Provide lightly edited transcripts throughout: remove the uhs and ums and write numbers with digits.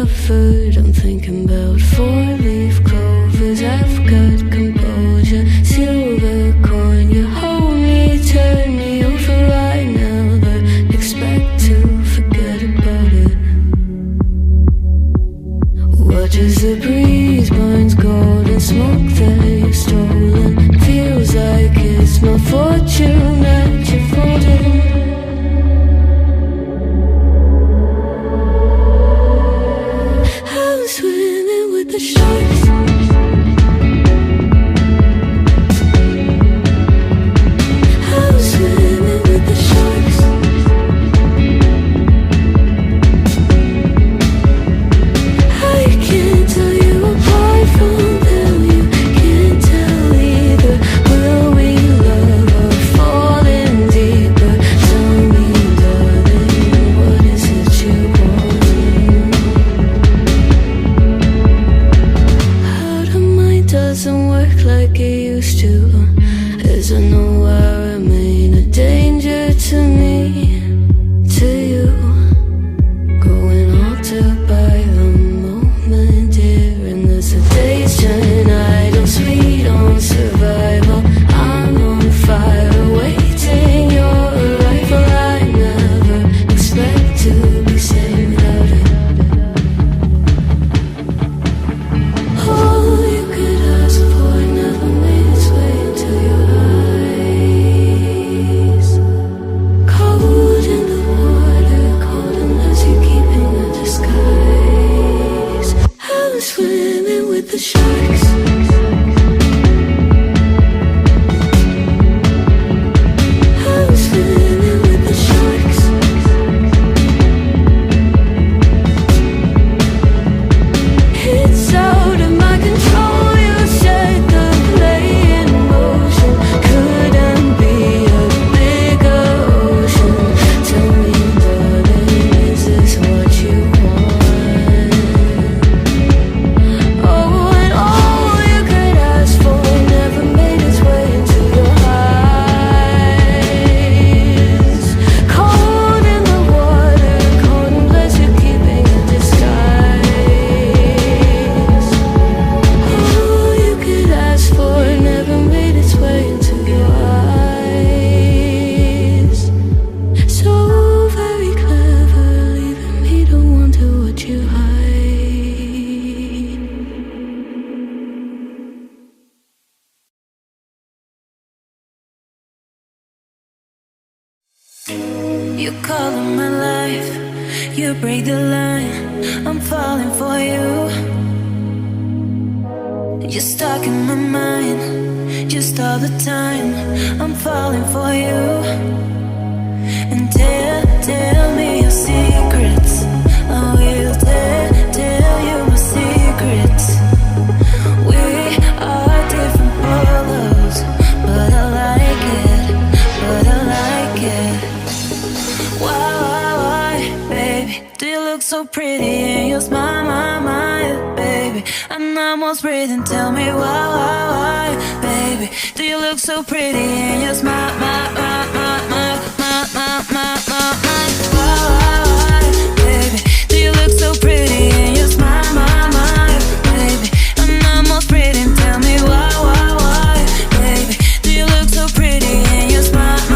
suffered. I'm thinking about four-leaf clovers. I've got composure, silver coin. You hold me, turn me over. I never expect to forget about it. Watches the breeze, burns gold and smoke that you've stolen. Feels like it's my fortune that you're folding. I'm swimming with the sharks. I'm swimming with the sharks. I can't tell you apart from them. You can't tell either. Will we love or fall in deeper? Tell me, darling, what is it you want? How the mind doesn't work like it used to. As I know I remain a danger to me, to you. Going altered by the moment, dear. And as the days turn idle, sweet on survival, I'm on fire, waiting your arrival. I never expect to be saved without it. All you could ask for never made its way into your eyes. Cold in the water, cold unless you're keeping a disguise. I'm swimming with the sharks. I'm swimming with the sharks. It's out of my control. You set the play in motion. Couldn't be a bigger ocean. Tell me, darling, is this what you want? Oh, and all you could ask for never made its way into your eyes. Cold in the water, cold unless you're keeping a disguise. All you could ask for never made its way into your eyes. So very clever, leaving me to wonder what you hide. You color my life, you break the line. I'm falling for you. You're stuck in my mind, just all the time. I'm falling for you. And tell me your secrets. I will tell you my secrets. We are different polos, but I like it, Why, baby, do you look so pretty in your smile, baby? I'm almost breathing, tell me why, baby, do you look so pretty in your smile, why, baby, do you look so pretty in your smile, baby? I'm almost breathing, tell me why, baby, do you look so pretty in your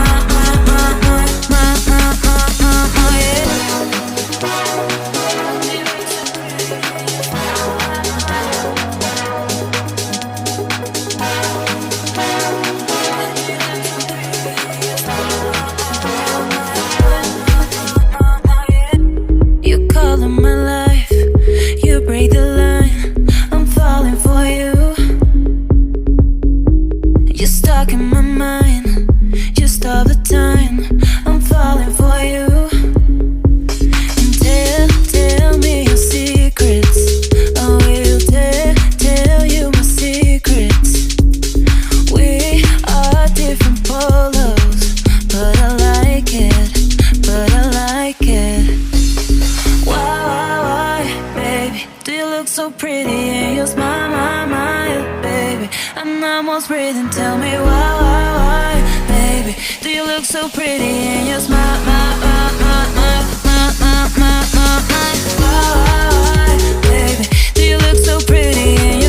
smile, almost breathing. Tell me why, baby? Do you look so pretty in your smile? Why, baby, do you look so pretty in